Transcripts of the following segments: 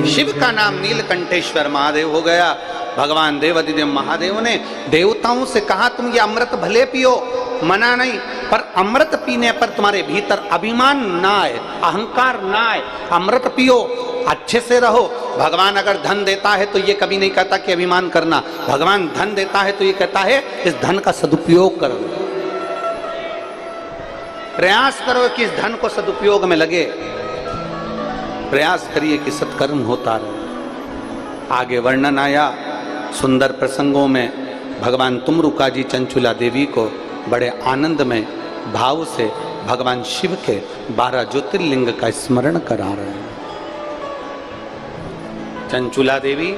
शिव का नाम नीलकंठेश्वर महादेव हो गया। भगवान देवाधिदेव महादेव ने देवताओं से कहा तुम ये अमृत भले पियो, मना नहीं, पर अमृत पीने पर तुम्हारे भीतर अभिमान ना आए, अहंकार ना आए, अमृत पियो, अच्छे से रहो। भगवान अगर धन देता है तो ये कभी नहीं कहता कि अभिमान करना, भगवान धन देता है तो ये कहता है इस धन का सदुपयोग करो, प्रयास करो कि इस धन को सदुपयोग में लगे, प्रयास करिए कि सत्कर्म होता रहे। आगे वर्णन आया सुंदर प्रसंगों में, भगवान तुमरुका जी चंचुला देवी को बड़े आनंद में भाव से भगवान शिव के 12 ज्योतिर्लिंग का स्मरण करा रहे हैं। चंचुला देवी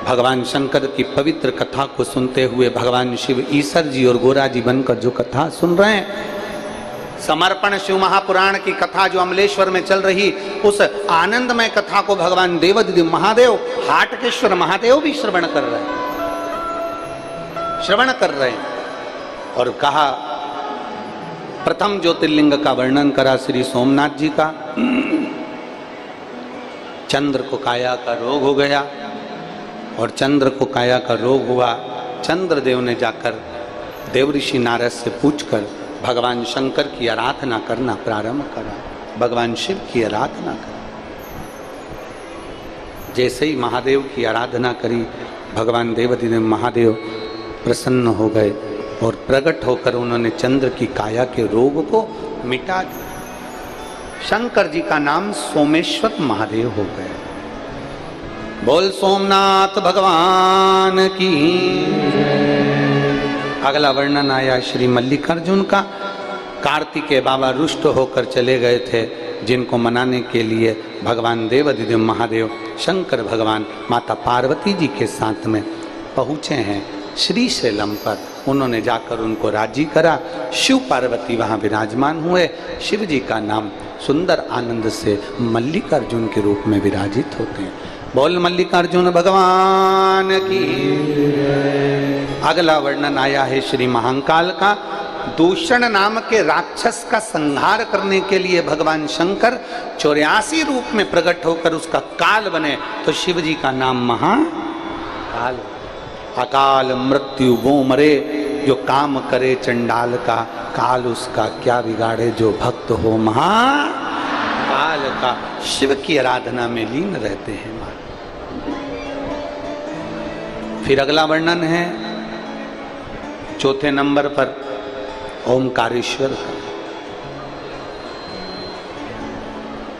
भगवान शंकर की पवित्र कथा को सुनते हुए भगवान शिव ईश्वर जी और गोरा जी बनकर जो कथा सुन रहे हैं, समर्पण शिव महापुराण की कथा जो अमलेश्वर में चल रही, उस आनंदमय कथा को भगवान देवाधिदेव महादेव हाटकेश्वर महादेव भी श्रवण कर रहे हैं, श्रवण कर रहे हैं। और कहा प्रथम ज्योतिर्लिंग का वर्णन करा श्री सोमनाथ जी का। चंद्र को काया का रोग हो गया और चंद्र को काया का रोग हुआ, चंद्रदेव ने जाकर देवऋषि नारद से पूछकर भगवान शंकर की आराधना करना प्रारंभ करा, भगवान शिव की आराधना करा। जैसे ही महादेव की आराधना करी, भगवान देवाधिदेव महादेव प्रसन्न हो गए और प्रकट होकर उन्होंने चंद्र की काया के रोग को मिटा दिया। शंकर जी का नाम सोमेश्वर महादेव हो गया। बोल सोमनाथ भगवान की। अगला वर्णन आया श्री मल्लिकार्जुन का। कार्तिकेय बाबा रुष्ट होकर चले गए थे, जिनको मनाने के लिए भगवान देवाधिदेव महादेव शंकर भगवान माता पार्वती जी के साथ में पहुँचे हैं श्री शैलम पर। उन्होंने जाकर उनको राजी करा। शिव पार्वती वहाँ विराजमान हुए। शिव जी का नाम सुंदर आनंद से मल्लिकार्जुन के रूप में विराजित होते हैं। बोल मल्लिकार्जुन भगवान की। अगला वर्णन आया है श्री महाकाल का। दूषण नाम के राक्षस का संहार करने के लिए भगवान शंकर 84 रूप में प्रकट होकर उसका काल बने, तो शिव जी का नाम महाकाल। अकाल मृत्यु वो मरे जो काम करे चंडाल का, काल उसका क्या बिगाड़े जो भक्त हो महाकाल का। शिव की आराधना में लीन रहते हैं। फिर अगला वर्णन है चौथे नंबर पर ओमकारेश्वर का।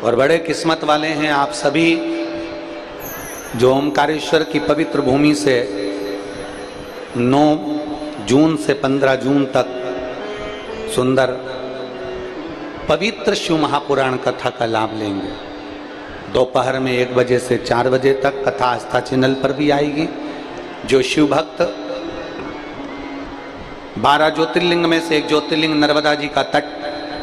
और बड़े किस्मत वाले हैं आप सभी जो ओमकारेश्वर की पवित्र भूमि से 9 जून से 15 जून तक सुंदर पवित्र शिव महापुराण कथा का लाभ लेंगे। दोपहर में 1 बजे से 4 बजे तक कथा आस्था चैनल पर भी आएगी। जो शिव भक्त 12 ज्योतिर्लिंग में से एक ज्योतिर्लिंग नर्मदा जी का तट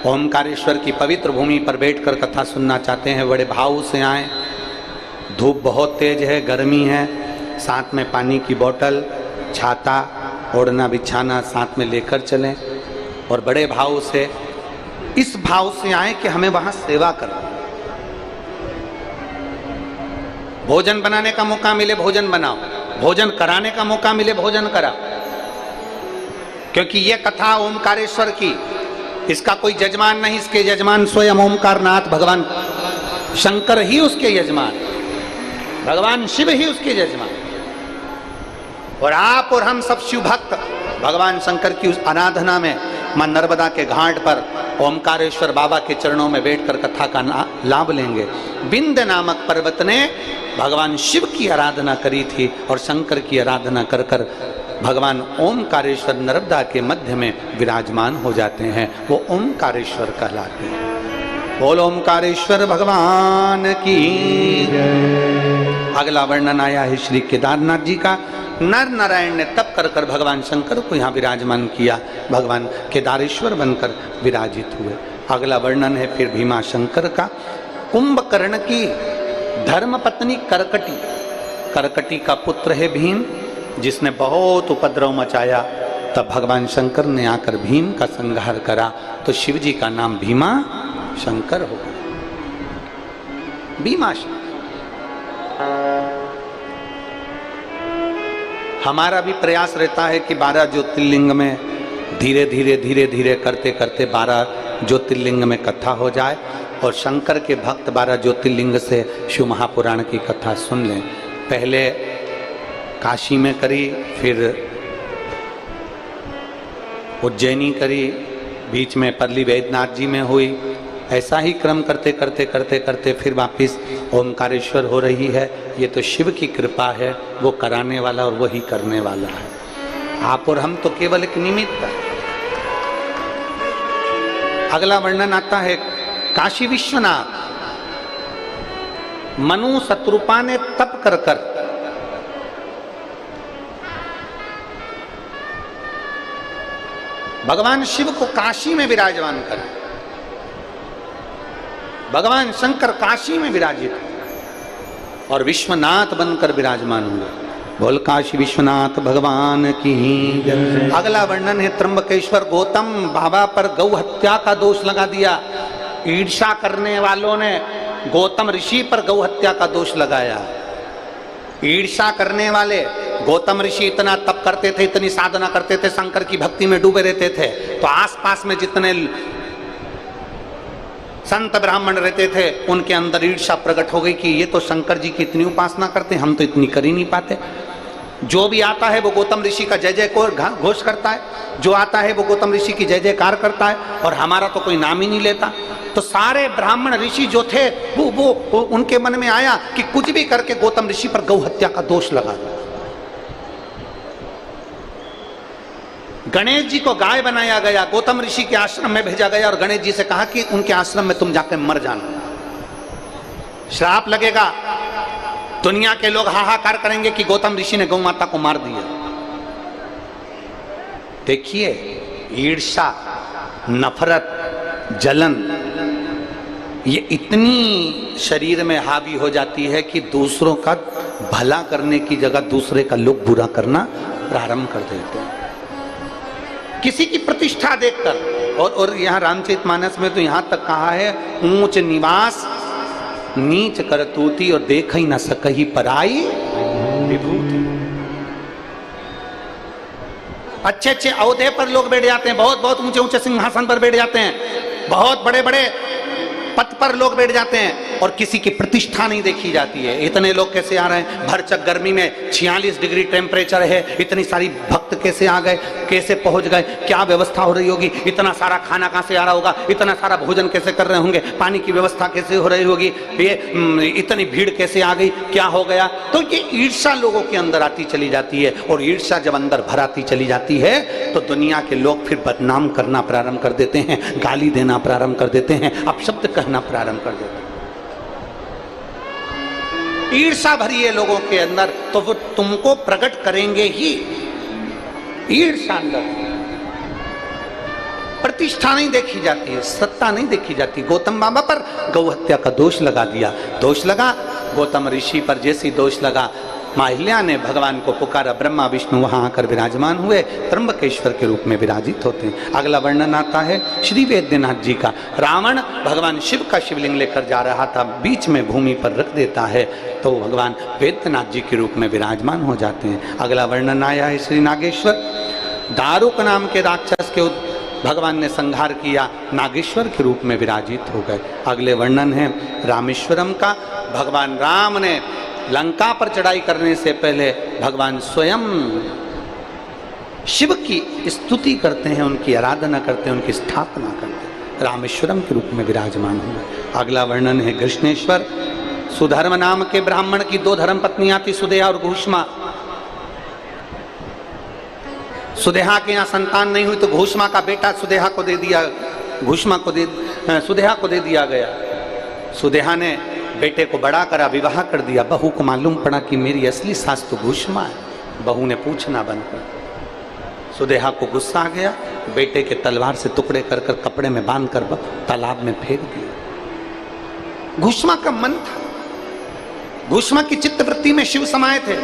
ओमकारेश्वर की पवित्र भूमि पर बैठकर कथा सुनना चाहते हैं, बड़े भाव से आएं। धूप बहुत तेज है, गर्मी है, साथ में पानी की बोतल, छाता, ओढ़ना बिछाना साथ में लेकर चलें और बड़े भाव से, इस भाव से आए कि हमें वहां सेवा करना। भोजन बनाने का मौका मिले भोजन बनाओ, भोजन कराने का मौका मिले भोजन कराओ, क्योंकि यह कथा ओमकारेश्वर की, इसका कोई यजमान नहीं, इसके यजमान स्वयं ओमकारनाथ भगवान शंकर ही उसके यजमान, भगवान शिव ही उसके यजमान। और आप और हम सब शिव भक्त भगवान शंकर की उस आराधना में मां नर्मदा के घाट पर ओमकारेश्वर बाबा के चरणों में बैठकर कथा का लाभ लेंगे। विंध्य नामक पर्वत ने भगवान शिव की आराधना करी थी और शंकर की आराधना कर कर भगवान ओमकारेश्वर नर्मदा के मध्य में विराजमान हो जाते हैं, वो ओमकारेश्वर कहलाते हैं। बोल ओमकारेश्वर भगवान की। अगला वर्णन आया है श्री केदारनाथ जी का। नर नारायण ने तप कर कर भगवान शंकर को यहाँ विराजमान किया, भगवान केदारेश्वर बनकर विराजित हुए। अगला वर्णन है फिर भीमा शंकर का। कुंभकर्ण की धर्म पत्नी करकटी का पुत्र है भीम, जिसने बहुत उपद्रव मचाया तब भगवान शंकर ने आकर भीम का संहार करा, तो शिव जी का नाम भीमा शंकर हो गया। भीमा शंकर। हमारा भी प्रयास रहता है कि 12 ज्योतिर्लिंग में धीरे धीरे धीरे धीरे करते करते 12 ज्योतिर्लिंग में कथा हो जाए, और शंकर के भक्त 12 ज्योतिर्लिंग से शिव महापुराण की कथा सुन लें। पहले काशी में करी, फिर उज्जैनी करी, बीच में परली वैद्यनाथ जी में हुई। ऐसा ही क्रम करते करते करते करते फिर वापिस ओमकारेश्वर हो रही है। ये तो शिव की कृपा है, वो कराने वाला और वही करने वाला है। आप और हम तो केवल एक निमित्त है। अगला वर्णन आता है काशी विश्वनाथ। मनु शत्रुपा ने तप कर कर भगवान शिव को काशी में विराजमान कर, भगवान शंकर काशी में विराजित और विश्वनाथ बनकर विराजमान हुए। बोल काशी विश्वनाथ भगवान की। अगला वर्णन है त्र्यंबकेश्वर। गौतम बाबा पर गौ हत्या का दोष लगा दिया। ईर्ष्या करने वालों ने गौतम ऋषि पर गौ हत्या का दोष लगाया। ईर्ष्या करने वाले, गौतम ऋषि इतना तप करते थे, इतनी साधना करते थे, शंकर की भक्ति में डूबे रहते थे, तो आसपास में जितने संत ब्राह्मण रहते थे उनके अंदर ईर्ष्या प्रकट हो गई कि ये तो शंकर जी की इतनी उपासना करते, हम तो इतनी कर ही नहीं पाते। जो भी आता है वो गौतम ऋषि का जय जय को घोष करता है, जो आता है वो गौतम ऋषि की जय जयकार करता है, और हमारा तो कोई नाम ही नहीं लेता। तो सारे ब्राह्मण ऋषि जो थे वो उनके मन में आया कि कुछ भी करके गौतम ऋषि पर गौ हत्या का दोष लगा। गणेश जी को गाय बनाया गया, गौतम ऋषि के आश्रम में भेजा गया और गणेश जी से कहा कि उनके आश्रम में तुम जाकर मर जाना, श्राप लगेगा, दुनिया के लोग हाहाकार करेंगे कि गौतम ऋषि ने गौ माता को मार दिया। देखिए, ईर्ष्या, नफरत, जलन, ये इतनी शरीर में हावी हो जाती है कि दूसरों का भला करने की जगह दूसरे का लोग बुरा करना प्रारंभ कर देते हैं, किसी की प्रतिष्ठा देखकर। और यहाँ रामचरितमानस में तो यहाँ तक कहा है, ऊंच निवास नीच करतूती और देख ही न सकही पराई विभूति। अच्छे अच्छे औहदे पर लोग बैठ जाते हैं, बहुत बहुत ऊंचे ऊंचे सिंहासन पर बैठ जाते हैं, बहुत बड़े बड़े पद पर लोग बैठ जाते हैं, और किसी की प्रतिष्ठा नहीं देखी जाती है। इतने लोग कैसे आ रहे हैं, भरचक गर्मी में 46 डिग्री टेम्परेचर है, इतनी सारी भक्त कैसे आ गए, कैसे पहुंच गए, क्या व्यवस्था हो रही होगी, इतना सारा खाना कहां से आ रहा होगा, इतना सारा भोजन कैसे कर रहे होंगे, पानी की व्यवस्था कैसे हो रही होगी, ये इतनी भीड़ कैसे आ गई, क्या हो गया। तो ये ईर्ष्या लोगों के अंदर आती चली जाती है, और ईर्ष्या जब अंदर भराती चली जाती है तो दुनिया के लोग फिर बदनाम करना प्रारंभ कर देते हैं, गाली देना प्रारंभ कर देते हैं, अपशब्द कहना प्रारंभ कर देते हैं। ईर्ष्या भरी है लोगों के अंदर, तो वो तुमको प्रकट करेंगे ही। ईर्ष्या अंदर, प्रतिष्ठा नहीं देखी जाती है, सत्ता नहीं देखी जाती। गौतम बाबा पर गौ हत्या का दोष लगा दिया, दोष लगा गौतम ऋषि पर, जैसी दोष लगा माहिल्या ने भगवान को पुकारा, ब्रह्मा विष्णु वहां आकर विराजमान हुए, त्र्यंबकेश्वर के रूप में विराजित होते हैं। अगला वर्णन आता है श्री वैद्यनाथ जी का। रावण भगवान शिव का शिवलिंग लेकर जा रहा था, बीच में भूमि पर रख देता है, तो भगवान वैद्यनाथ जी के रूप में विराजमान हो जाते हैं। अगला वर्णन आया है श्री नागेश्वर। दारुक नाम के राक्षस के भगवान ने संहार किया, नागेश्वर के रूप में विराजित हो गए। अगले वर्णन है रामेश्वरम का। भगवान राम ने लंका पर चढ़ाई करने से पहले भगवान स्वयं शिव की स्तुति करते हैं, उनकी आराधना करते हैं, उनकी स्थापना करते हैं, रामेश्वरम के रूप में विराजमान हुए। अगला वर्णन है कृष्णेश्वर। सुधर्म नाम के ब्राह्मण की 2 धर्म पत्नियां थी, सुदेहा और घूष्मा। सुदेहा के यहाँ संतान नहीं हुई तो घूष्मा का बेटा सुदेहा को दे दिया, सुदेहा को दे दिया गया। सुदेहा ने बेटे को बड़ा करा, विवाह कर दिया। बहू को मालूम पड़ा कि मेरी असली सास तो घूष्मा है। बहू ने पूछना बंद कर, सुदेहा को गुस्सा आ गया, बेटे के तलवार से टुकड़े कर कर कपड़े में बांध कर तालाब में फेंक दिया। घूष्मा का मन था, घूष्मा की चित्तवृत्ति में शिव समाये थे,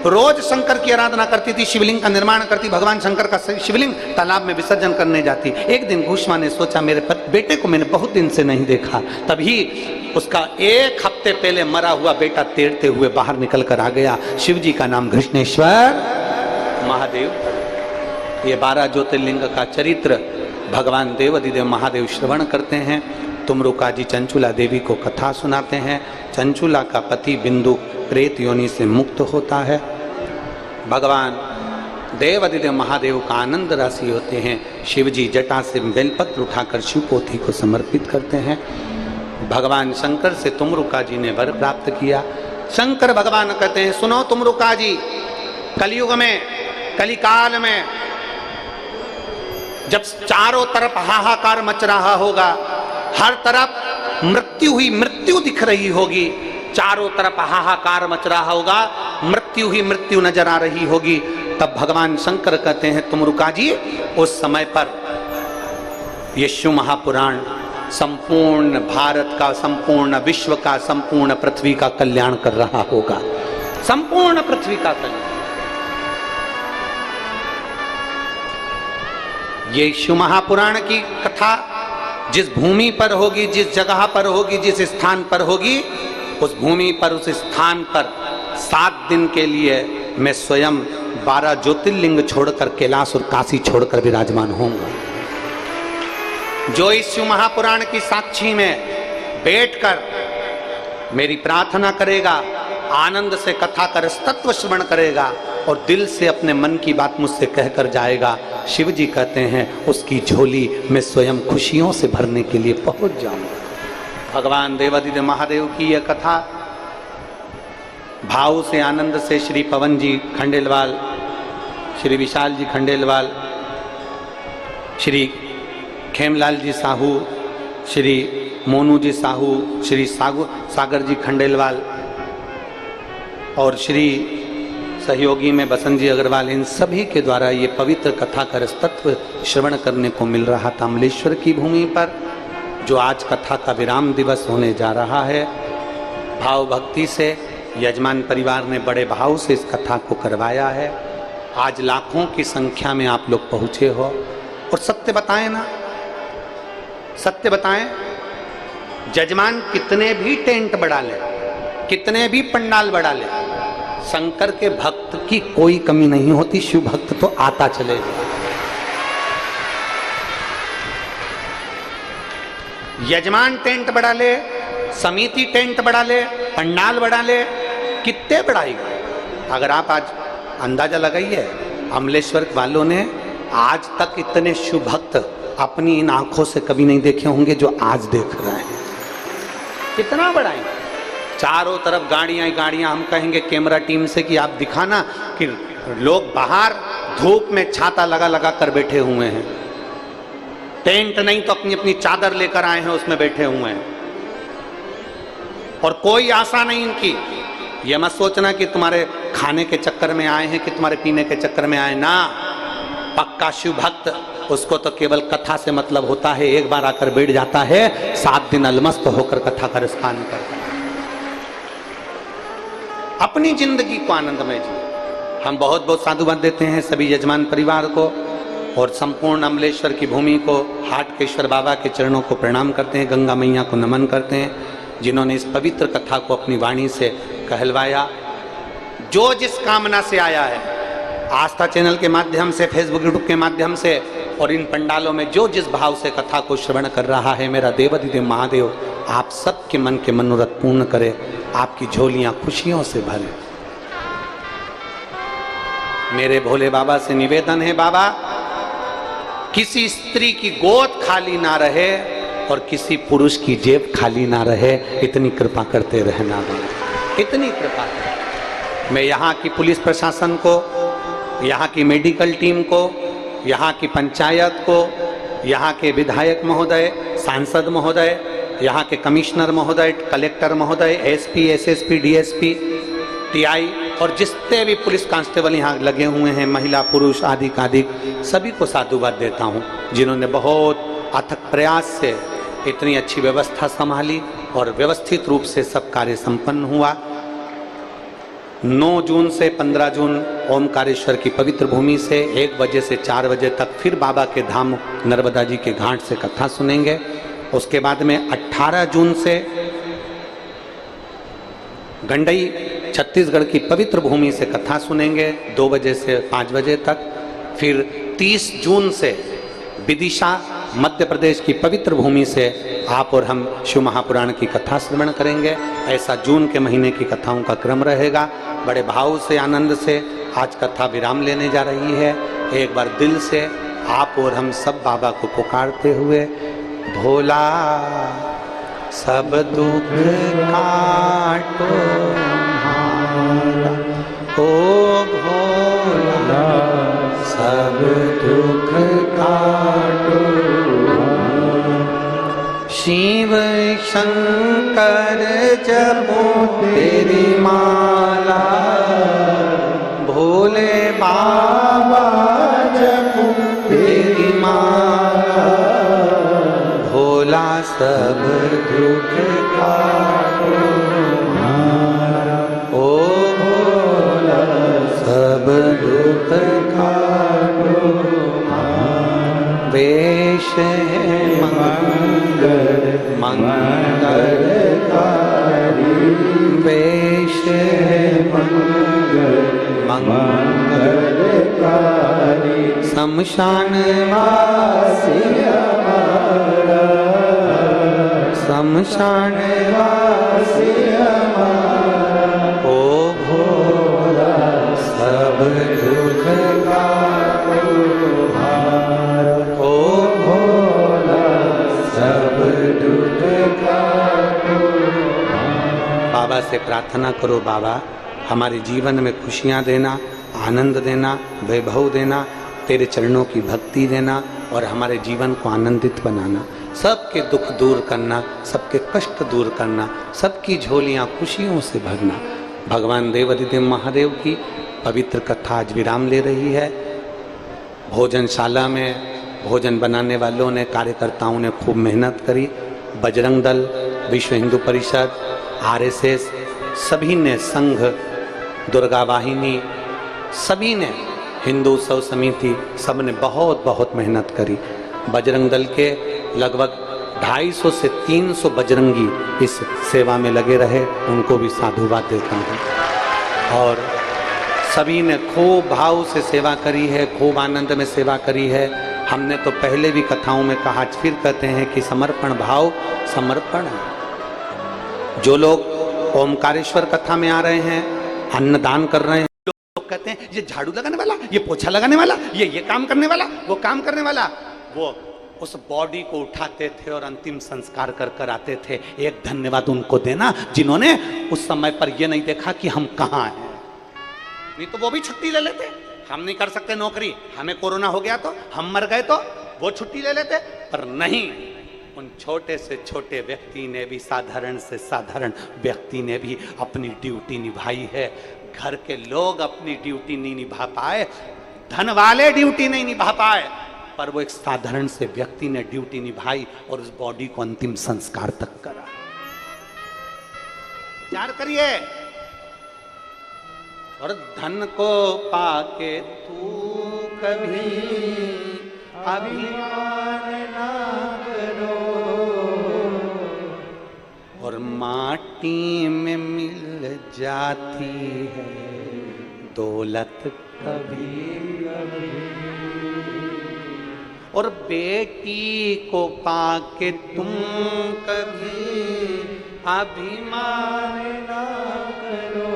रोज शंकर की आराधना करती थी, शिवलिंग का निर्माण करती, भगवान शंकर का शिवलिंग तालाब में विसर्जन करने जाती। एक दिन घूसमा ने सोचा मेरे बेटे को मैंने बहुत दिन से नहीं देखा, तभी उसका 1 हफ्ते पहले मरा हुआ बेटा तैरते हुए बाहर निकल कर आ गया। शिव जी का नाम घृष्णेश्वर महादेव। ये 12 ज्योतिर्लिंग का चरित्र भगवान देवाधिदेव महादेव श्रवण करते हैं। तुमरुका जी चंचुला देवी को कथा सुनाते हैं। चंचुला का पति बिंदु प्रेत योनि से मुक्त होता है। भगवान देवाधिदेव महादेव का आनंद राशि होते हैं। शिव जी जटा से बेलपत्र उठाकर शिवपोथी को समर्पित करते हैं। भगवान शंकर से तुमरुका जी ने वर प्राप्त किया। शंकर भगवान कहते हैं सुनो तुमरुका जी, कलयुग में, कलिकाल में जब चारों तरफ हाहाकार मच रहा होगा, हर तरफ मृत्यु ही मृत्यु दिख रही होगी, चारों तरफ हाहाकार मच रहा होगा, मृत्यु ही मृत्यु नजर आ रही होगी, तब भगवान शंकर कहते हैं तुमरुका जी, उस समय पर ये शिव महापुराण संपूर्ण भारत का, संपूर्ण विश्व का, संपूर्ण पृथ्वी का कल्याण कर रहा होगा। संपूर्ण पृथ्वी का कल्याण। ये शिव महापुराण की कथा जिस भूमि पर होगी, जिस जगह पर होगी, जिस स्थान पर होगी, उस भूमि पर, उस स्थान पर 7 दिन के लिए मैं स्वयं 12 ज्योतिर्लिंग छोड़कर, कैलाश और काशी छोड़कर विराजमान होऊंगा। जो इस शिव महापुराण की साक्षी में बैठकर मेरी प्रार्थना करेगा, आनंद से कथा कर तत्व श्रवण करेगा और दिल से अपने मन की बात मुझसे कहकर जाएगा, शिव जी कहते हैं उसकी झोली मैं स्वयं खुशियों से भरने के लिए पहुंच जाऊंगा। भगवान देवाधिदेव महादेव की यह कथा भाव से, आनंद से श्री पवन जी खंडेलवाल, श्री विशाल जी खंडेलवाल, श्री खेमलाल जी साहू, श्री मोनू जी साहू, श्री सागर जी खंडेलवाल और श्री सहयोगी में बसंत जी अग्रवाल, इन सभी के द्वारा ये पवित्र कथा का तत्व श्रवण करने को मिल रहा था अमलेश्वर की भूमि पर, जो आज कथा का विराम दिवस होने जा रहा है। भाव भक्ति से यजमान परिवार ने बड़े भाव से इस कथा को करवाया है। आज लाखों की संख्या में आप लोग पहुंचे हो। और सत्य बताएं ना, सत्य बताएं, जजमान कितने भी टेंट बढ़ा ले, कितने भी पंडाल बढ़ा ले, शंकर के भक्त की कोई कमी नहीं होती। शिव भक्त तो आता चलेगा। यजमान टेंट बढ़ा ले, समिति टेंट बढ़ा ले, पंडाल बढ़ा ले, कितने बढ़ाएगा। अगर आप आज अंदाजा लगाइए, अमलेश्वर वालों ने आज तक इतने शिव भक्त अपनी इन आंखों से कभी नहीं देखे होंगे जो आज देख रहे हैं। कितना बढ़ाएंगे। चारों तरफ गाड़ियां ही गाड़ियां। हम कहेंगे कैमरा टीम से कि आप दिखाना कि लोग बाहर धूप में छाता लगा लगा कर बैठे हुए हैं, टेंट नहीं तो अपनी अपनी चादर लेकर आए हैं, उसमें बैठे हुए हैं और कोई आशा नहीं इनकी। ये मत सोचना कि तुम्हारे खाने के चक्कर में आए हैं, कि तुम्हारे पीने के चक्कर में आए ना। पक्का शिव भक्त, उसको तो केवल कथा से मतलब होता है। एक बार आकर बैठ जाता है, 7 दिन अलमस्त होकर कथा का रसपान करता है। अपनी जिंदगी को आनंदमय जी। हम बहुत बहुत साधुवाद देते हैं सभी यजमान परिवार को और संपूर्ण अमलेश्वर की भूमि को, हाटकेश्वर बाबा के चरणों को प्रणाम करते हैं, गंगा मैया को नमन करते हैं, जिन्होंने इस पवित्र कथा को अपनी वाणी से कहलवाया। जो जिस कामना से आया है, आस्था चैनल के माध्यम से, फेसबुक यूट्यूब के माध्यम से और इन पंडालों में जो जिस भाव से कथा को श्रवण कर रहा है, मेरा देवाधिदेव महादेव आप सबके मन के मनोरथ पूर्ण करे, आपकी झोलियां खुशियों से भरे। मेरे भोले बाबा से निवेदन है, बाबा किसी स्त्री की गोद खाली ना रहे और किसी पुरुष की जेब खाली ना रहे, इतनी कृपा करते रहना बाबा, इतनी कृपा करें। मैं यहाँ की पुलिस प्रशासन को, यहाँ की मेडिकल टीम को, यहाँ की पंचायत को, यहाँ के विधायक महोदय, सांसद महोदय, यहाँ के कमिश्नर महोदय, कलेक्टर महोदय, एसपी, एसएसपी, डीएसपी, टीआई और जितने भी पुलिस कांस्टेबल यहाँ लगे हुए हैं, महिला पुरुष आदि आदि, सभी को साधुवाद देता हूँ, जिन्होंने बहुत अथक प्रयास से इतनी अच्छी व्यवस्था संभाली और व्यवस्थित रूप से सब कार्य संपन्न हुआ। 9 जून से 15 जून ओमकारेश्वर की पवित्र भूमि से 1 बजे से 4 बजे तक फिर बाबा के धाम नर्मदा जी के घाट से कथा सुनेंगे। उसके बाद में 18 जून से गंडई छत्तीसगढ़ की पवित्र भूमि से कथा सुनेंगे 2 बजे से 5 बजे तक। फिर 30 जून से विदिशा मध्य प्रदेश की पवित्र भूमि से आप और हम शिव महापुराण की कथा श्रवण करेंगे। ऐसा जून के महीने की कथाओं का क्रम रहेगा। बड़े भाव से आनंद से आज कथा विराम लेने जा रही है। एक बार दिल से आप और हम सब बाबा को पुकारते हुए, भोला सब दुख काटो हमारा, ओ भोला सब दुख काटो, शिव शंकर जपो तेरी माला, भोले बाबा जपो तेरी माला, भोला सब दुख काटो हमारा, ओ भोला सब दुख काटो हमारा। वेश है मंगल मंगलकारी, वेश है मंगल मंगलकारी, शमशान वासी हमारा, शमशान वासी हमारा, ओ भोला सब दुख काटो हमारा, ओ भोला सब दुख काटो हमारा। बाबा से प्रार्थना करो, बाबा हमारे जीवन में खुशियाँ देना, आनंद देना, वैभव देना, तेरे चरणों की भक्ति देना और हमारे जीवन को आनंदित बनाना, सबके दुख दूर करना, सबके कष्ट दूर करना, सबकी झोलियाँ खुशियों से भरना। भगवान देवाधिदेव महादेव की पवित्र कथा आज विराम ले रही है। भोजनशाला में भोजन बनाने वालों ने, कार्यकर्ताओं ने खूब मेहनत करी। बजरंग दल, विश्व हिंदू परिषद, RSS सभी ने, संघ, दुर्गा वाहिनी, सभी ने, हिंदू उत्सव समिति, सब ने बहुत बहुत मेहनत करी। बजरंग दल के लगभग 250 से 300 बजरंगी इस सेवा में लगे रहे, उनको भी साधुवाद देता हूँ। और सभी ने खूब भाव से सेवा करी है, खूब आनंद में सेवा करी है। हमने तो पहले भी कथाओं में कहा, फिर कहते हैं कि समर्पण भाव समर्पण है। जो लोग ओमकारेश्वर कथा में आ रहे हैं, अन्नदान कर रहे हैं, लोग कहते हैं ये झाड़ू लगाने वाला, ये पोछा लगाने वाला, ये काम करने वाला, वो काम करने वाला, वो उस बॉडी को उठाते थे और अंतिम संस्कार कर आते थे। एक धन्यवाद उनको देना जिन्होंने उस समय पर ये नहीं देखा कि हम कहाँ हैं। नहीं तो वो भी छुट्टी ले लेते। हम नहीं कर सकते नौकरी, हमें कोरोना हो गया तो, हम मर गए तो वो छुट्टी ले लेते, पर नहीं, उन छोटे से छोटे व्यक्ति ने भी, साधारण से साधारण व्यक्ति ने भी अपनी ड्यूटी निभाई है। घर के लोग अपनी ड्यूटी नहीं निभा पाए, धन वाले ड्यूटी नहीं निभा पाए, पर वो एक साधारण से व्यक्ति ने ड्यूटी निभाई और उस बॉडी को अंतिम संस्कार तक करा। विचार करिए। और धन को पाके तू कभी अभिमान ना करो, और माटी में मिल जाती है दौलत कभी कभी, और बेटी को पाके तुम कभी अभिमान ना करो।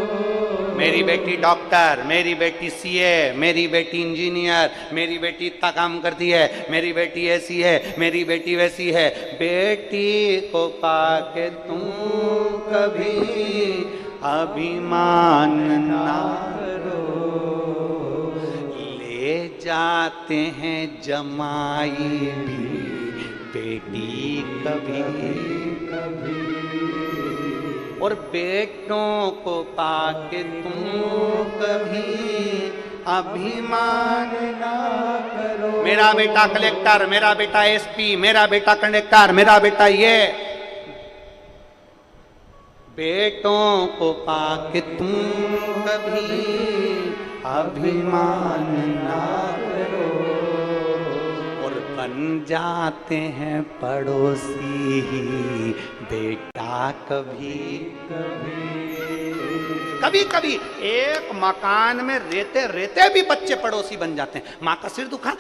मेरी बेटी डॉक्टर, मेरी बेटी CA, मेरी बेटी इंजीनियर, मेरी बेटी इतना काम करती है, मेरी बेटी ऐसी है, मेरी बेटी वैसी है। बेटी को पाके तुम कभी अभिमान ना करो, ले जाते हैं जमाई भी बेटी कभी कभी, और बेटों को पाके तुम कभी अभिमान ना करो। मेरा बेटा कलेक्टर, मेरा बेटा SP, मेरा बेटा कंडक्टर, मेरा बेटा ये। बेटों को पाके तुम कभी अभिमान ना करो, और बन जाते हैं पड़ोसी बेटा कभी कभी एक मकान में रहते रहते भी बच्चे पड़ोसी बन जाते हैं। माँ का सिर दुखा,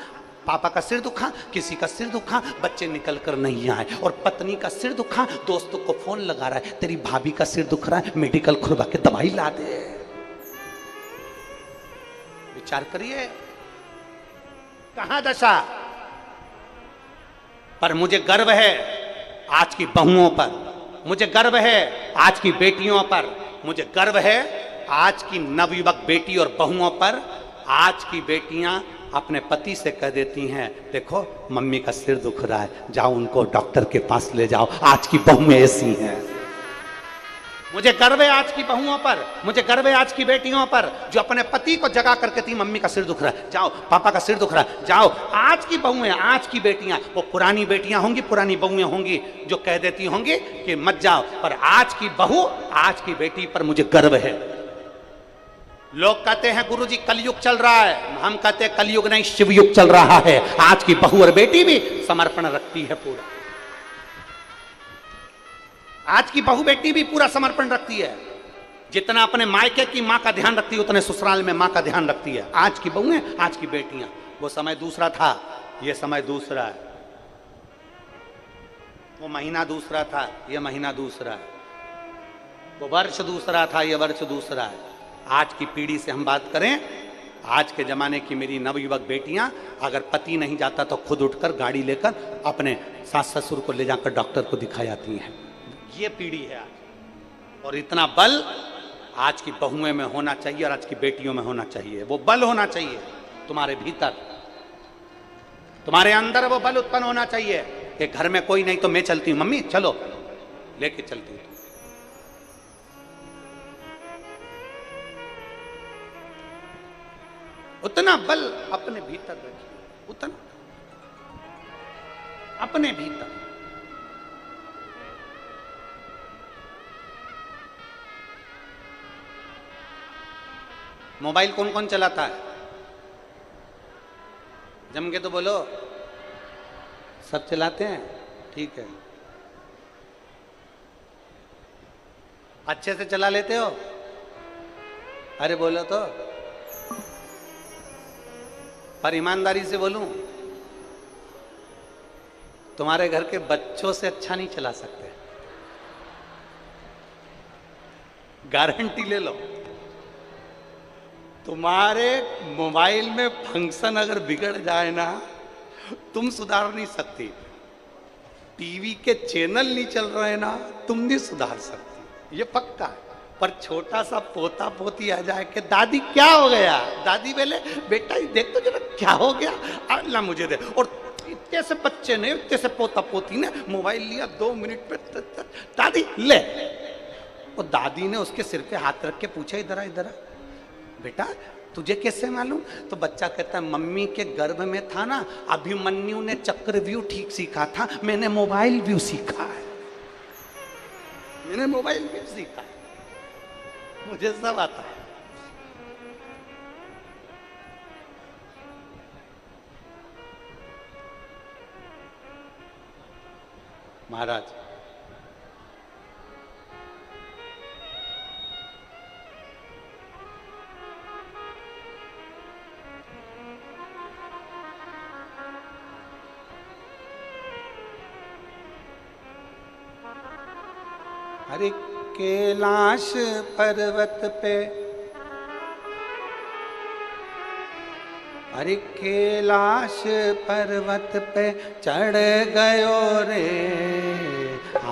पापा का सिर दुखा, किसी का सिर दुखा, बच्चे निकल कर नहीं आए, और पत्नी का सिर दुखा, दोस्तों को फोन लगा रहा है, तेरी भाभी का सिर दुख रहा है, मेडिकल खुलवा के दवाई ला दे। विचार करिए कहां दशा। पर मुझे गर्व है आज की बहुओं पर, मुझे गर्व है आज की बेटियों पर, मुझे गर्व है आज की नवयुवक बेटी और बहुओं पर। आज की बेटियां अपने पति से कह देती हैं, देखो मम्मी का सिर दुख रहा है, जाओ उनको डॉक्टर के पास ले जाओ। आज की बहुएं ऐसी हैं। मुझे गर्व है आज की बहुओं पर, मुझे गर्व है आज की बेटियों पर, जो अपने पति को जगा करके थी, मम्मी का सिर दुख रहा है, जाओ, पापा का सिर दुख रहा है, जाओ। आज की बहुएं, आज की बेटियां, वो पुरानी बेटियां होंगी, पुरानी बहुएं होंगी जो कह देती होंगी कि मत जाओ, पर आज की बहू, आज की बेटी पर मुझे गर्व है। लोग कहते हैं गुरुजी कलयुग चल रहा है, हम कहते हैं कलयुग नहीं, शिवयुग चल रहा है। आज की बहू और बेटी भी समर्पण रखती है पूरा, आज की बहू बेटी भी पूरा समर्पण रखती है। जितना अपने मायके की मां का ध्यान रखती है, उतने ससुराल में मां का ध्यान रखती है। आज की बहुएं, आज की बेटियां। वो समय दूसरा था, ये समय दूसरा है। वो महीना दूसरा था, ये महीना दूसरा है। वो वर्ष दूसरा था, ये वर्ष दूसरा है। आज की पीढ़ी से हम बात करें, आज के जमाने की मेरी नवयुवक बेटियां, अगर पति नहीं जाता तो खुद उठकर गाड़ी लेकर अपने सास ससुर को ले जाकर डॉक्टर को दिखा जाती हैं। ये पीढ़ी है आज। और इतना बल आज की बहुएं में होना चाहिए और आज की बेटियों में होना चाहिए। वो बल होना चाहिए तुम्हारे भीतर, तुम्हारे अंदर वो बल उत्पन्न होना चाहिए कि घर में कोई नहीं तो मैं चलती हूं, मम्मी चलो, लेके चलती हूं। उतना बल अपने भीतर रखिए, उतना अपने भीतर। मोबाइल कौन कौन चलाता है? जम के तो बोलो। सब चलाते हैं, ठीक है। अच्छे से चला लेते हो? अरे बोलो तो, पर ईमानदारी से बोलूं, तुम्हारे घर के बच्चों से अच्छा नहीं चला सकते, गारंटी ले लो। तुम्हारे मोबाइल में फंक्शन अगर बिगड़ जाए ना, तुम सुधार नहीं सकती। टीवी के चैनल नहीं चल रहे ना, तुम नहीं सुधार सकती, ये पक्का है। पर छोटा सा पोता पोती आ जाए कि दादी क्या हो गया, दादी बोले बेटा देख तो जरा क्या हो गया, अल्लाह मुझे दे। और इतने से बच्चे ने, इतने से पोता पोती ने मोबाइल लिया, 2 मिनट पे दादी ले। और दादी ने उसके सिर पे हाथ रख के पूछा, इधर आ, इधर आ बेटा, तुझे कैसे मालूम? तो बच्चा कहता है मम्मी के गर्भ में था ना, अभिमन्यु ने चक्रव्यूह ठीक सीखा था, मैंने मोबाइल व्यू सीखा है, मैंने मोबाइल व्यू सीखा है, मुझे सब आता है। महाराज अरे कैलाश पर्वत पे, अरे कैलाश पर्वत पे चढ़ गयो रे,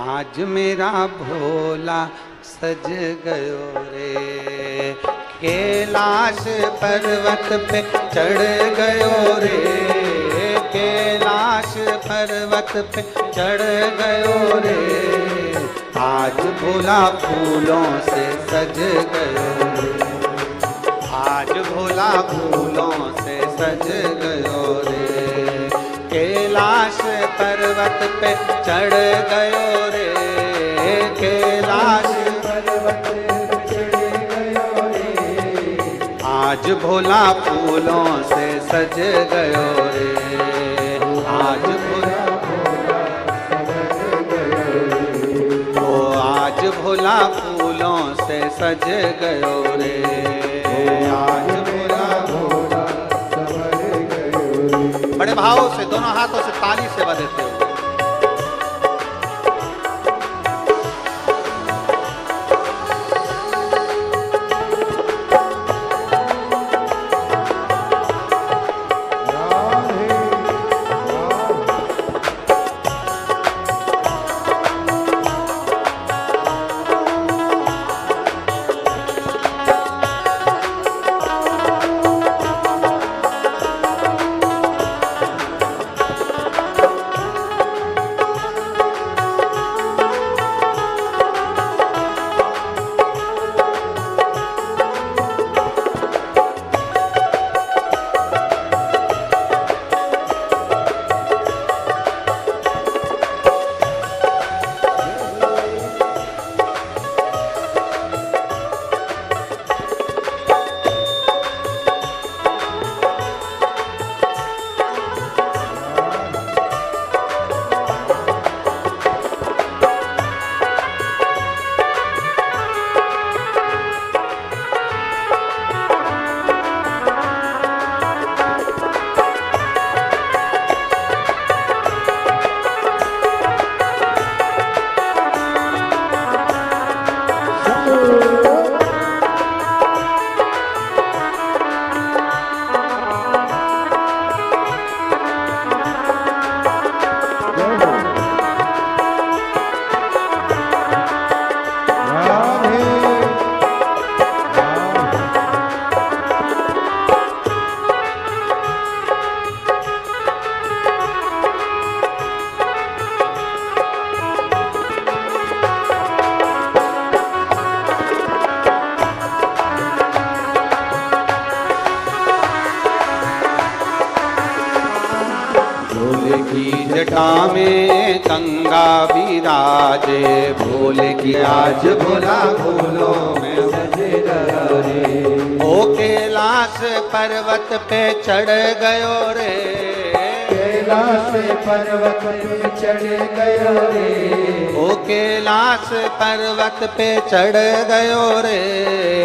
आज मेरा भोला सज गयो रे। कैलाश पर्वत पे चढ़ गयो रे, कैलाश पर्वत पे चढ़ गयो रे, आज भोला फूलों से सज गयो रे, आज भोला फूलों से सज गयो रे। कैलाश पर्वत पे चढ़ गयो रे, कैलाश पर्वत चढ़ गयो रे। आज भोला फूलों से सज गयो रे। आज भोला भोला फूलों से सज गयो रे। आज भोला सवर गयो। बड़े भाव से दोनों हाथों से ताली से बजाते हुए जटा में गंगा विराजे। भोले की आज भोला फूलों में सज गयो रे। ओ कैलाश पर्वत पे चढ़ गयो रे। कैलाश पर्वत पे चढ़ गयो रे। ओ कैलाश पर्वत पे चढ़ गयो रे।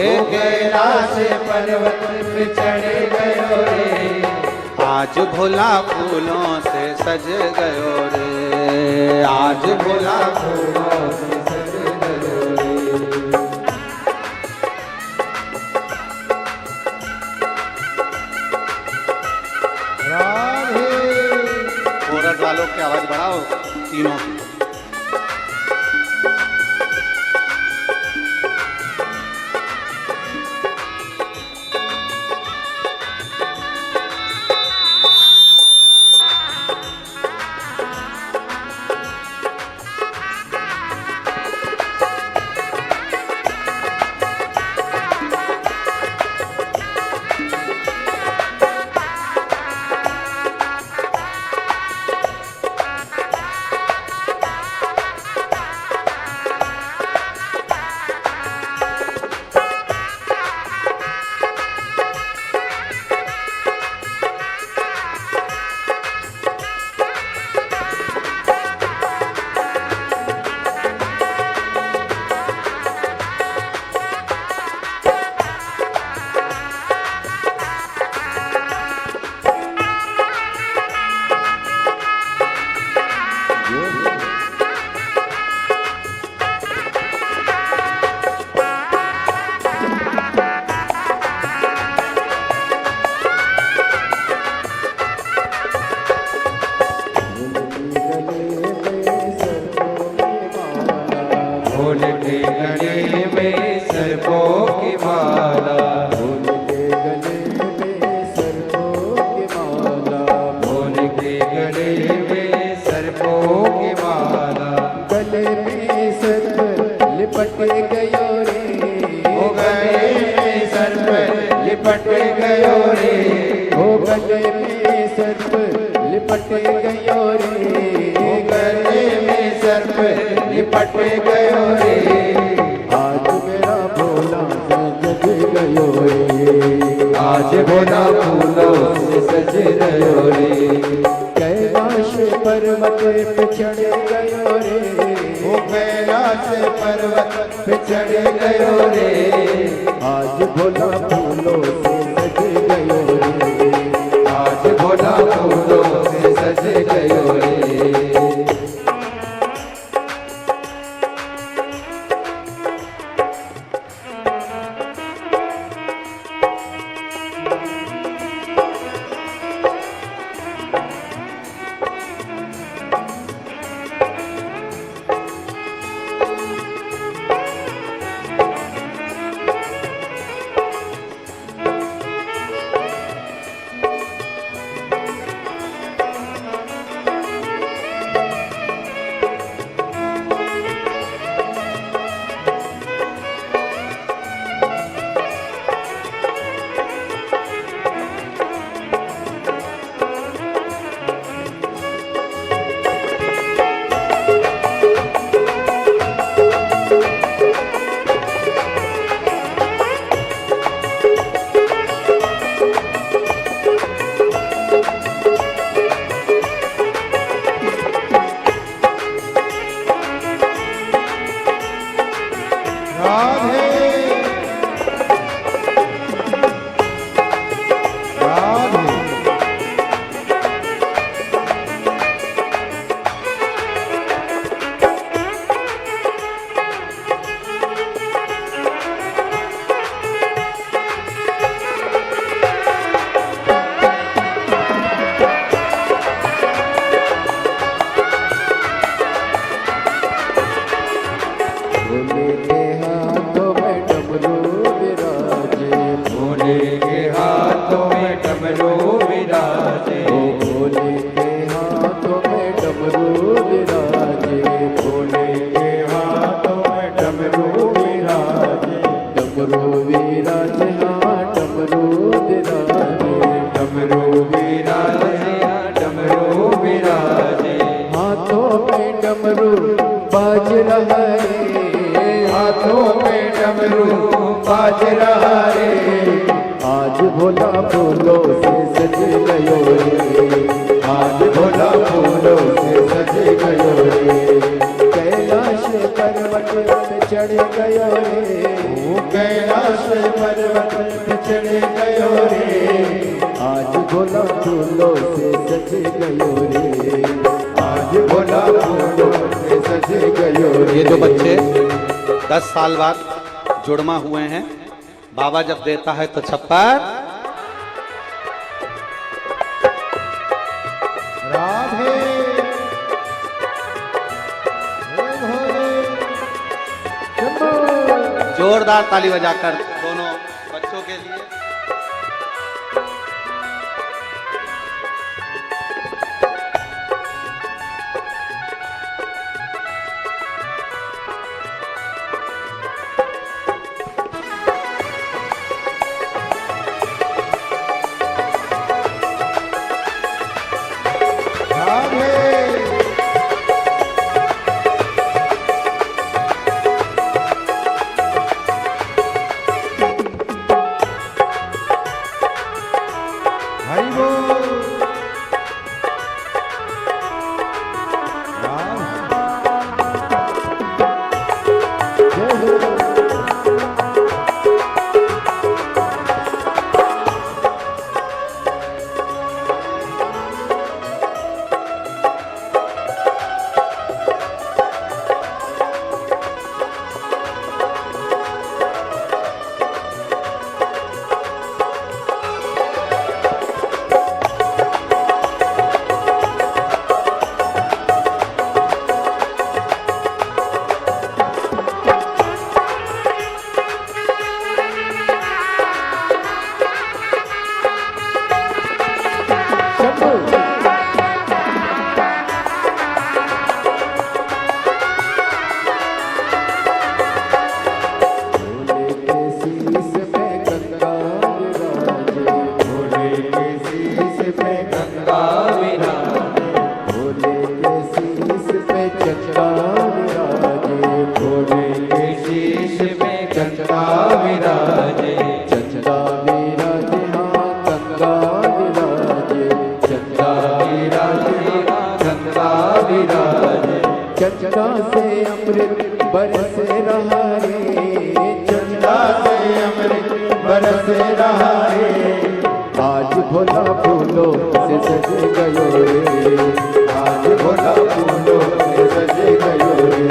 ओ कैलाश पर्वत पे चढ़ गयो रे। आज भोला फूलों से सज गयो रे। आज भोला फूलों से सज गयो रे। राधे। कोरट वालों की आवाज बढ़ाओ तीनों की। लिपट गयो रे, हो गले में सर्प लिपट गयो रे, हो गले में सर्प लिपट गयो रे। आज में आज भोला फूलों से सज गयो रे। कैलाश पर्वत पे चढ़ गयो रे, वो कैलाश पर्वत पे चढ़ गयो रे। आज भोला फूलों से सज गयो रे। आज भोला फूलों से सज गयो रे। राधे राधे। भोले के हाथों में डमरू विराजे, भोले के हाथों में डमरू विराजे। ओ भोले के हाथों में डमरू विराजे। भोले के हाथों में डमरू विराजे। डमरू विराजे, हाँ डमरू विराजे। डमरू विराजे, डमरू विराजे। हाथों में डमरू बाज रहा है, हाथों में डमरू बाज रहा रे। आज भोला फूलों से सज गयो रे। आज भोला फूलों से सज गयो रे। कैलाश पर्वत पे चढ़ गयो रे। वो कैलाश पर्वत पे चढ़ गयो रे। आज भोला फूलों से सज गयो रे। आज भोला फूलों से सज गयो रे। ये जो बच्चे 10 साल बाद जुड़मा हुए हैं, बाबा जब देता है तो छप्पर, राधे हे भोले। जोरदार ताली बजाकर दोनों बच्चों के लिए। बरस रहा रे, चंदा से अमृत बरस रहा रे, आज भोला फूलों से सज गयो रे, आज भोला फूलों से सज गयो रे,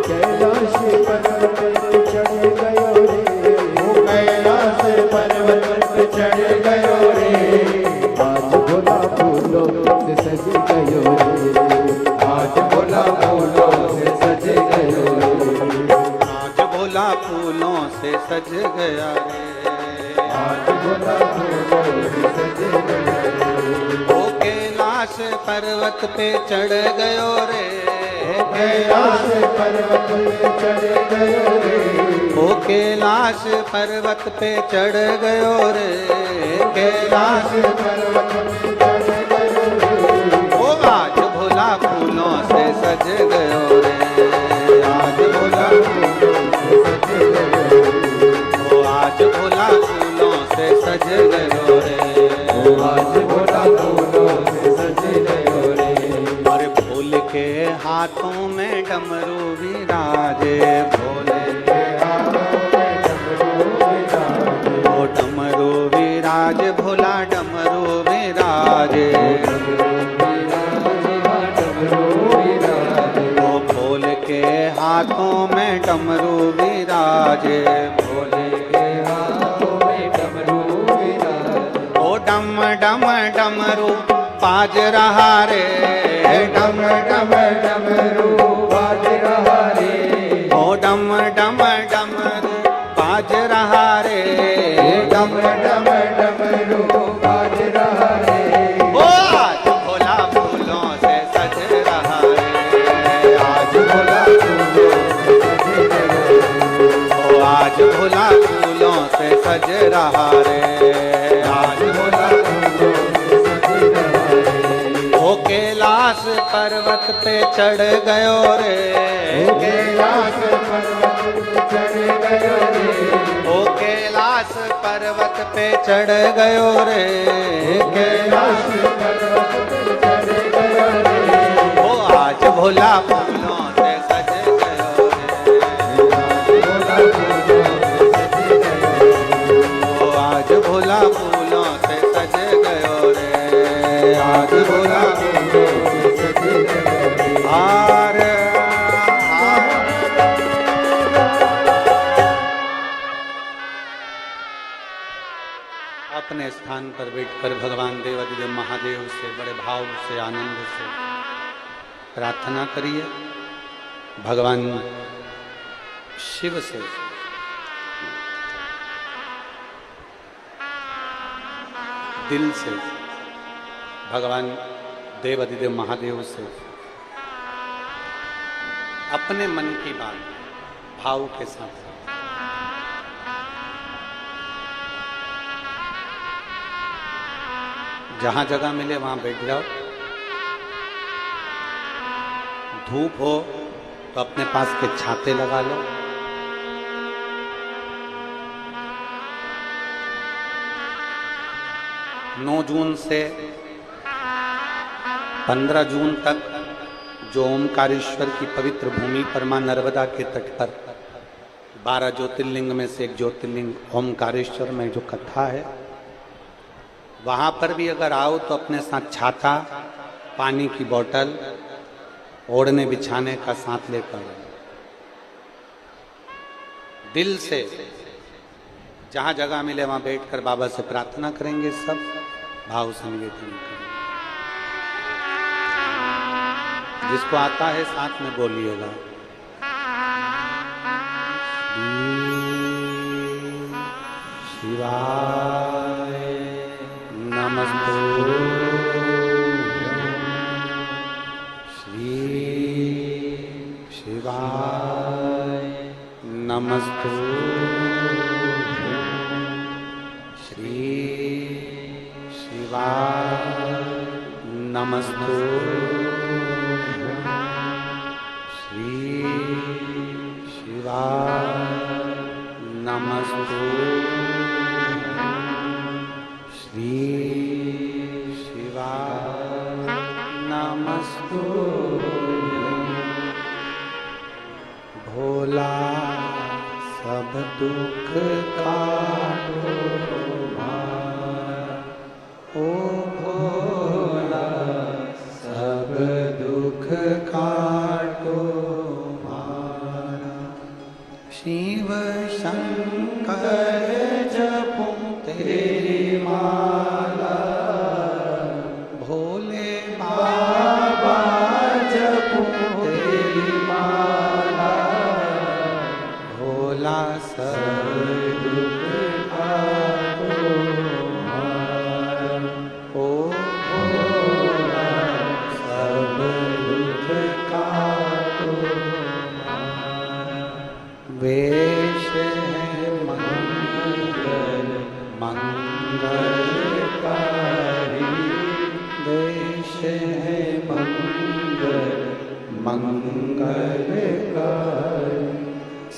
कैलाश पर्वत पे चढ़ गयो रे, वो कैलाश पर्वत पे चढ़ गयो रे, आज भोला फूलों से सज गयो रे, आज भोला फूलों से सज गयो रे, आज भोला फूलों से सज गया रे, आज भोला फूलों से सज गयो रे, ओ कैलाश पर्वत पे चढ़ गयो रे, कैलाश पर्वत पे चढ़ गयो रे, ओ कैलाश पर्वत पे चढ़ गयो रे, कैलाश पर्वत पे चढ़ गयो रे, ओ आज भोला फूलों से सज गयो रे, आज भोला फूलों से सज गयो रे, ओ आज भोला फूलों से सज गयो रे, आज भोला फूलों से सज गयो रे, और फूल के हाथों में डमरू विराजे, भोले के हाथों में डमरू विराजे, ओ डमरू विराज भोला डमरू विराजे, डमरू विराजे, ओ फूल के हाथों में डमरू विराजे, भोले के हाथों में डमरू विराजे, ओ डम डम डमरू बाज रहा रे, डम डम डमरू बाज रहा रे, ओ डम डम डमरू बाज रहा रे, डम डम डमरू बाज रहा रे, ओ आज भोला फूलों से सज रहा रे, आज भोला फूलों से सज गयो रे, ओ आज भोला फूलों से सज रहा रे, आज भोला फूलों से सज रहा रे, ओ कैलाश पर्वत पे चढ़ गयो रे, कैलाश पर्वत पे चढ़ गयो रे, ओ कैलाश पर्वत पे चढ़ गयो रे, कैलाश पर्वत पे चढ़ गयो रे, ओ आज भोला फूलों से सज गयो रे, भोला फूलों से सज गयो रे, ओ आज भोला फूलों से सज गयो रे, आज भोला फूलों से सज गयो रे, आर अपने स्थान पर बैठकर भगवान देवादिदेव महादेव से बड़े भाव से आनंद से प्रार्थना करिए, भगवान शिव से दिल से, भगवान देवादिदेव महादेव से अपने मन की बात भाव के साथ जहां जगह मिले वहां बैठ जाओ, धूप हो तो अपने पास के छाते लगा लो, 9 जून से 15 जून तक जो ओमकारेश्वर की पवित्र भूमि पर मां नर्मदा के तट पर 12 ज्योतिर्लिंग में से एक ज्योतिर्लिंग ओमकारेश्वर में जो कथा है, वहाँ पर भी अगर आओ तो अपने साथ छाता, पानी की बोतल, ओढ़ने बिछाने का साथ लेकर दिल से जहाँ जगह मिले वहाँ बैठकर बाबा से प्रार्थना करेंगे, सब भाव से निवेदन करेंगे। जिसको आता है साथ में बोलिएगा, शिवाय नमस्तु, श्री शिवाय नमस्तु, श्री शिवाय नमस्तु, श्री शिवाय नमस्तु, श्री शिवाय नमस्तु। भोला सब दुख काटो ओ भोला सब दुख काटो शिव शंकर जपूं तेरी माला भोले बाबा जपूं तेरी माला भोला सब दुख काटो ओ भोला सब दुख काटो वेश है मंगल मंगलकारी वेश है मंगल मंगलकारी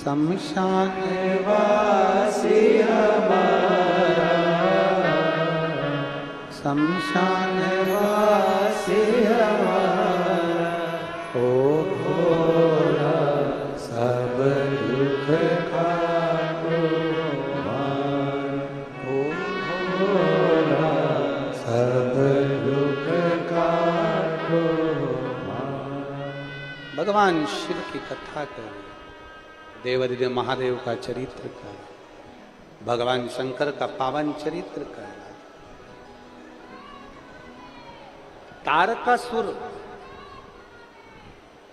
शमशान वासी हमारा शमशान वासी हमारा ओ भोला सब दुख काटो ओ भोला सब दुख काटो भगवान शिव की कथा कर देवादिदेव महादेव का चरित्र कर भगवान शंकर का पावन चरित्र कर तारकासुर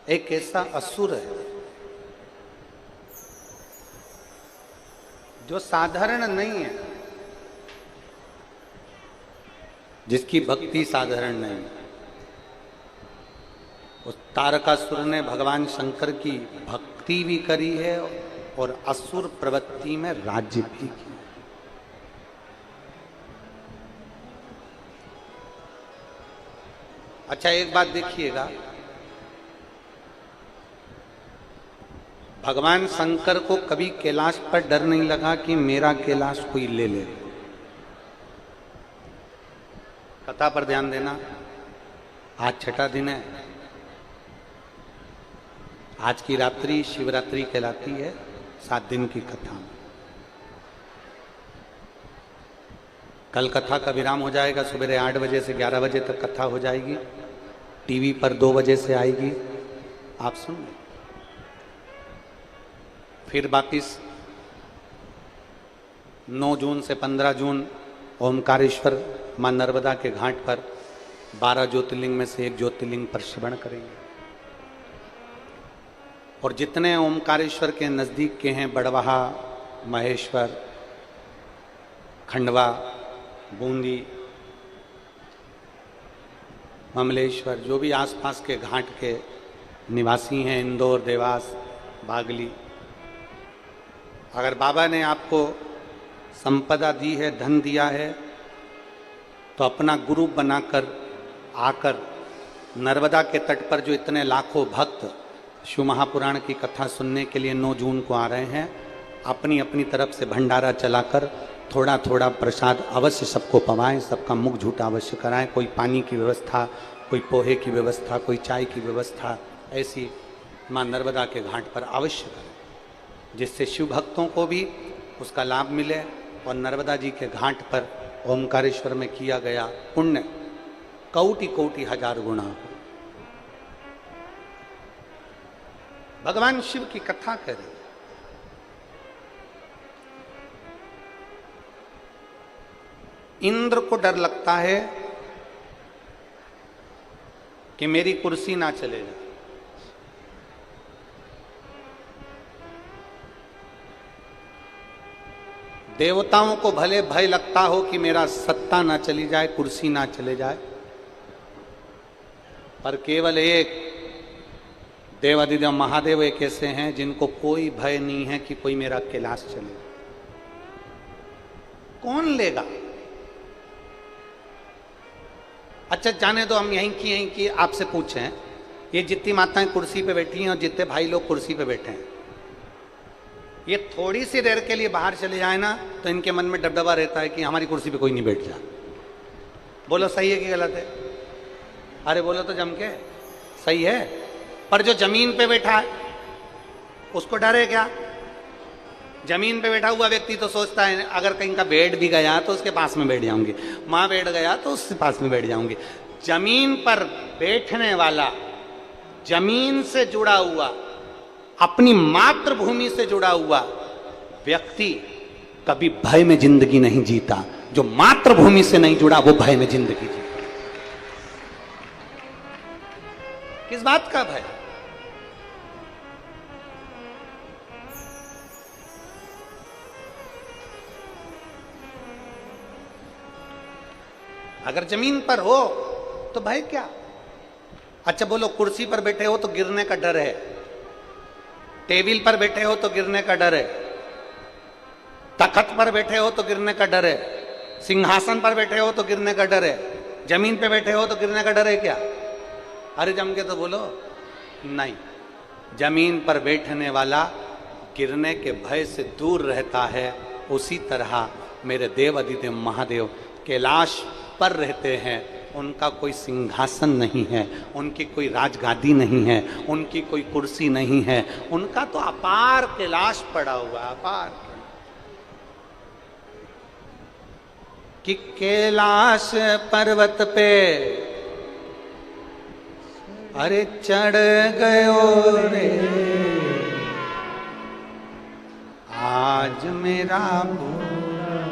एक ऐसा असुर है जो साधारण नहीं है जिसकी भक्ति साधारण नहीं है उस तारकासुर ने भगवान शंकर की भक्ति भी करी है और असुर प्रवृत्ति में राज्य भी किया। अच्छा एक बात देखिएगा भगवान शंकर को कभी कैलाश पर डर नहीं लगा कि मेरा कैलाश कोई ले ले। कथा पर ध्यान देना आज छठा दिन है आज की रात्रि शिवरात्रि कहलाती है 7 दिन की कथा कल कथा का विराम हो जाएगा सुबह 8 बजे से 11 बजे तक कथा हो जाएगी टीवी पर 2 बजे से आएगी आप सुन लें फिर वापिस 9 जून से 15 जून ओमकारेश्वर मां नर्मदा के घाट पर 12 ज्योतिर्लिंग में से एक ज्योतिर्लिंग पर श्रवण करेंगे और जितने ओमकारेश्वर के नज़दीक के हैं बड़वाहा महेश्वर खंडवा बूंदी ममलेश्वर जो भी आसपास के घाट के निवासी हैं इंदौर देवास बागली अगर बाबा ने आपको संपदा दी है धन दिया है तो अपना गुरु बनाकर आकर नर्मदा के तट पर जो इतने लाखों भक्त शिव महापुराण की कथा सुनने के लिए 9 जून को आ रहे हैं अपनी अपनी तरफ से भंडारा चलाकर थोड़ा थोड़ा प्रसाद अवश्य सबको पवाएं सबका मुख झूठा अवश्य कराएं कोई पानी की व्यवस्था कोई पोहे की व्यवस्था कोई चाय की व्यवस्था ऐसी मां नर्मदा के घाट पर अवश्य करें जिससे शिव भक्तों को भी उसका लाभ मिले और नर्मदा जी के घाट पर ओमकारेश्वर में किया गया पुण्य कोटि कोटि हजार गुना हो भगवान शिव की कथा करें इंद्र को डर लगता है कि मेरी कुर्सी ना चले जाए देवताओं को भले भय लगता हो कि मेरा सत्ता ना चली जाए कुर्सी ना चले जाए पर केवल एक देवादिदेव महादेव एक ऐसे हैं जिनको कोई भय नहीं है कि कोई मेरा कैलाश चले कौन लेगा अच्छा जाने दो हम यहीं की आपसे पूछें ये जितनी माताएं कुर्सी पे बैठी हैं और जितने भाई लोग कुर्सी पे बैठे हैं ये थोड़ी सी देर के लिए बाहर चले जाए ना तो इनके मन में डबडबा रहता है कि हमारी कुर्सी पे कोई नहीं बैठ जा बोलो सही है कि गलत है अरे बोलो तो जम के सही है पर जो जमीन पे बैठा है उसको डर है क्या? जमीन पे बैठा हुआ व्यक्ति तो सोचता है अगर कहीं का बेड भी गया तो उसके पास में बैठ जाऊंगी, माँ बैठ गया तो उसके पास में बैठ जाऊंगी। जमीन पर बैठने वाला, जमीन से जुड़ा हुआ, अपनी मातृभूमि से जुड़ा हुआ व्यक्ति कभी भय में जिंदगी नहीं जीता। जो मातृभूमि से नहीं जुड़ा वो भय में जिंदगी जीता। किस बात का भय? अगर जमीन पर हो तो भय क्या? अच्छा बोलो, कुर्सी पर बैठे हो तो गिरने का डर है, टेबल पर बैठे हो तो गिरने का डर है, तख्त पर बैठे हो तो गिरने का डर है, सिंहासन पर बैठे हो तो गिरने का डर है, जमीन पे बैठे हो तो गिरने का डर है क्या? अरे जम के तो बोलो नहीं। जमीन पर बैठने वाला गिरने के भय से दूर रहता है। उसी तरह मेरे देव अधिदेव महादेव कैलाश पर रहते हैं। उनका कोई सिंहासन नहीं है, उनकी कोई राजगादी नहीं है, उनकी कोई कुर्सी नहीं है, उनका तो अपार कैलाश पड़ा हुआ, अपार। कि कैलाश पर्वत पे अरे चढ़ गयो रे आज मेरा भोला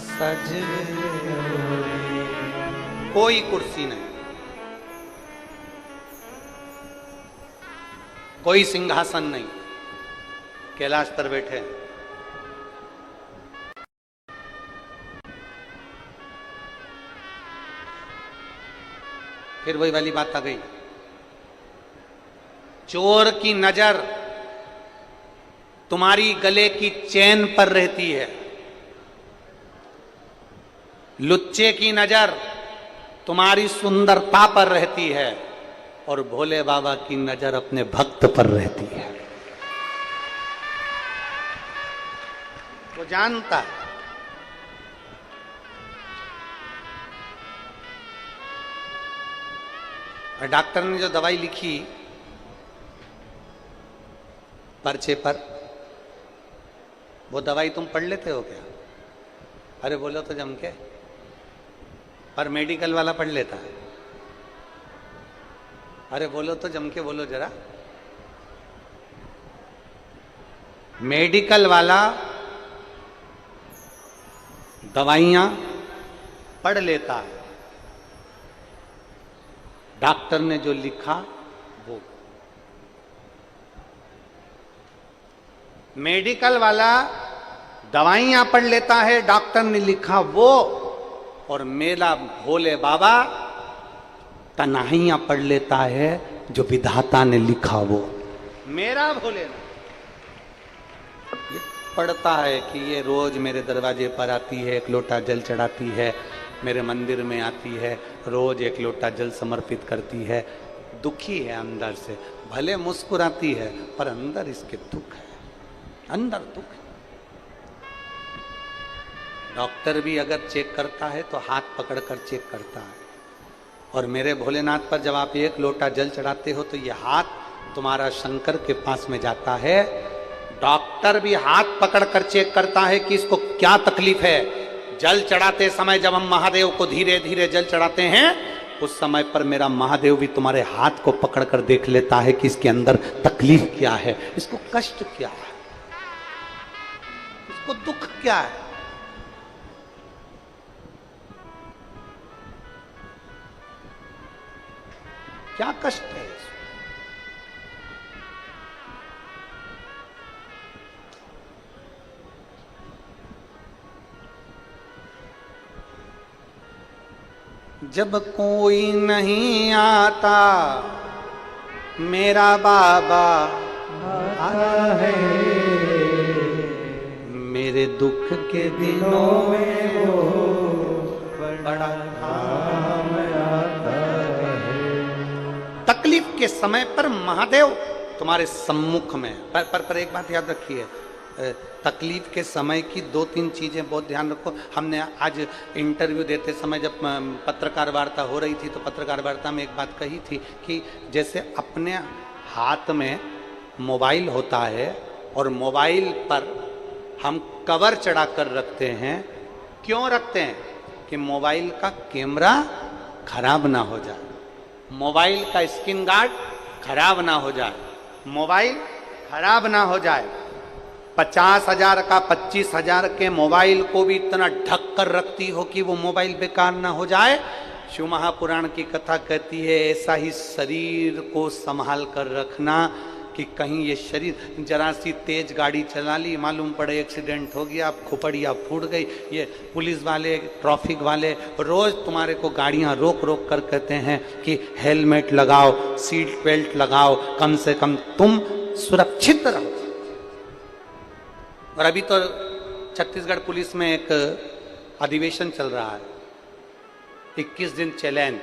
सज गयो रे। कोई कुर्सी नहीं, कोई सिंहासन नहीं, कैलाश पर बैठे। फिर वही वाली बात आ गई, चोर की नजर तुम्हारी गले की चैन पर रहती है, लुच्चे की नजर तुम्हारी सुंदरता पर रहती है, और भोले बाबा की नजर अपने भक्त पर रहती है। वो जानता है। और डॉक्टर ने जो दवाई लिखी पर्चे पर, वो दवाई तुम पढ़ लेते हो क्या? अरे बोलो तो जम के। पर मेडिकल वाला पढ़ लेता है। अरे बोलो तो जम के, बोलो जरा। मेडिकल वाला दवाइयां पढ़ लेता है, डॉक्टर ने जो लिखा वो। मेडिकल वाला दवाइयां पढ़ लेता है, डॉक्टर ने लिखा वो, और मेरा भोले बाबा तन्हाइयां पढ़ लेता है, जो विधाता ने लिखा वो। मेरा भोलेनाथ ये पढ़ता है कि ये रोज मेरे दरवाजे पर आती है, एक लोटा जल चढ़ाती है, मेरे मंदिर में आती है, रोज एक लोटा जल समर्पित करती है, दुखी है अंदर से, भले मुस्कुराती है पर अंदर इसके दुख है, अंदर दुख है। डॉक्टर भी अगर चेक करता है तो हाथ पकड़कर चेक करता है, और मेरे भोलेनाथ पर जब आप एक लोटा जल चढ़ाते हो तो ये हाथ तुम्हारा शंकर के पास में जाता है। डॉक्टर भी हाथ पकड़कर चेक करता है कि इसको क्या तकलीफ है। जल चढ़ाते समय जब हम महादेव को धीरे धीरे जल चढ़ाते हैं, उस समय पर मेरा महादेव भी तुम्हारे हाथ को पकड़कर देख लेता है कि इसके अंदर तकलीफ क्या है, इसको कष्ट क्या है, इसको दुख क्या है। क्या कष्ट है इसको? जब कोई नहीं आता मेरा बाबा आता है, मेरे दुख के दिनों में वो बड़ा काम आता है। तकलीफ के समय पर महादेव तुम्हारे सम्मुख में। पर एक बात याद रखिए, तकलीफ के समय की 2-3 चीज़ें बहुत ध्यान रखो। हमने आज इंटरव्यू देते समय जब पत्रकार वार्ता हो रही थी तो पत्रकार वार्ता में एक बात कही थी कि जैसे अपने हाथ में मोबाइल होता है और मोबाइल पर हम कवर चढ़ा कर रखते हैं। क्यों रखते हैं? कि मोबाइल का कैमरा खराब ना हो जाए, मोबाइल का स्क्रीन गार्ड खराब ना हो जाए, मोबाइल खराब ना हो जाए। 50,000 का 25,000 के मोबाइल को भी इतना ढक कर रखती हो कि वो मोबाइल बेकार ना हो जाए। शिव महापुराण की कथा कहती है ऐसा ही शरीर को संभाल कर रखना कि कहीं ये शरीर जरा सी तेज गाड़ी चला ली, मालूम पड़े एक्सीडेंट हो गया, खोपड़िया फूट गई। ये पुलिस वाले, ट्रैफिक वाले रोज तुम्हारे को गाड़ियां रोक रोक कर कहते हैं कि हेलमेट लगाओ, सीट बेल्ट लगाओ, कम से कम तुम सुरक्षित रहो। और अभी तो छत्तीसगढ़ पुलिस में एक अधिवेशन चल रहा है, 21 दिन चैलेंज,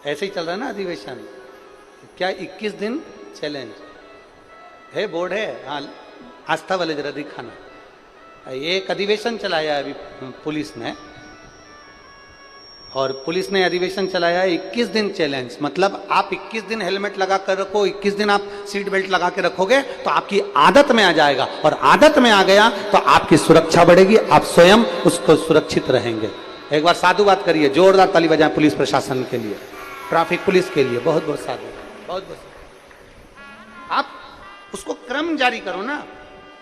ऐसे ही चल रहा है ना अधिवेशन। क्या 21 दिन चैलेंज है? बोर्ड है, हाँ, आस्था वाले जरा दिखाना। एक अधिवेशन चलाया है अभी पुलिस ने, और पुलिस ने अधिवेशन चलाया है 21 दिन चैलेंज। मतलब आप 21 दिन हेलमेट लगा कर रखो, 21 दिन आप सीट बेल्ट लगा के रखोगे तो आपकी आदत में आ जाएगा, और आदत में आ गया तो आपकी सुरक्षा बढ़ेगी, आप स्वयं उसको सुरक्षित रहेंगे। एक बार साधुवाद करिए, जोरदार ताली बजाएं पुलिस प्रशासन के लिए, ट्रैफिक पुलिस के लिए। बहुत बहुत साधु, बहुत बहुत। आप उसको क्रम जारी करो ना,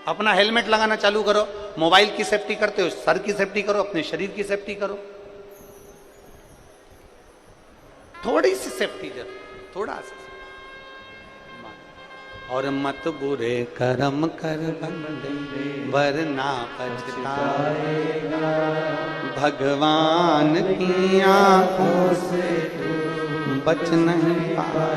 अपना हेलमेट लगाना चालू करो। मोबाइल की सेफ्टी करते हो, सर की सेफ्टी करो, अपने शरीर की सेफ्टी करो। थोड़ी सी सेफ्टी जरूर, थोड़ा सा। और मत बुरे कर्म कर बंदे वरना पछताएगा, भगवान की आंखों से बच नहीं पाए।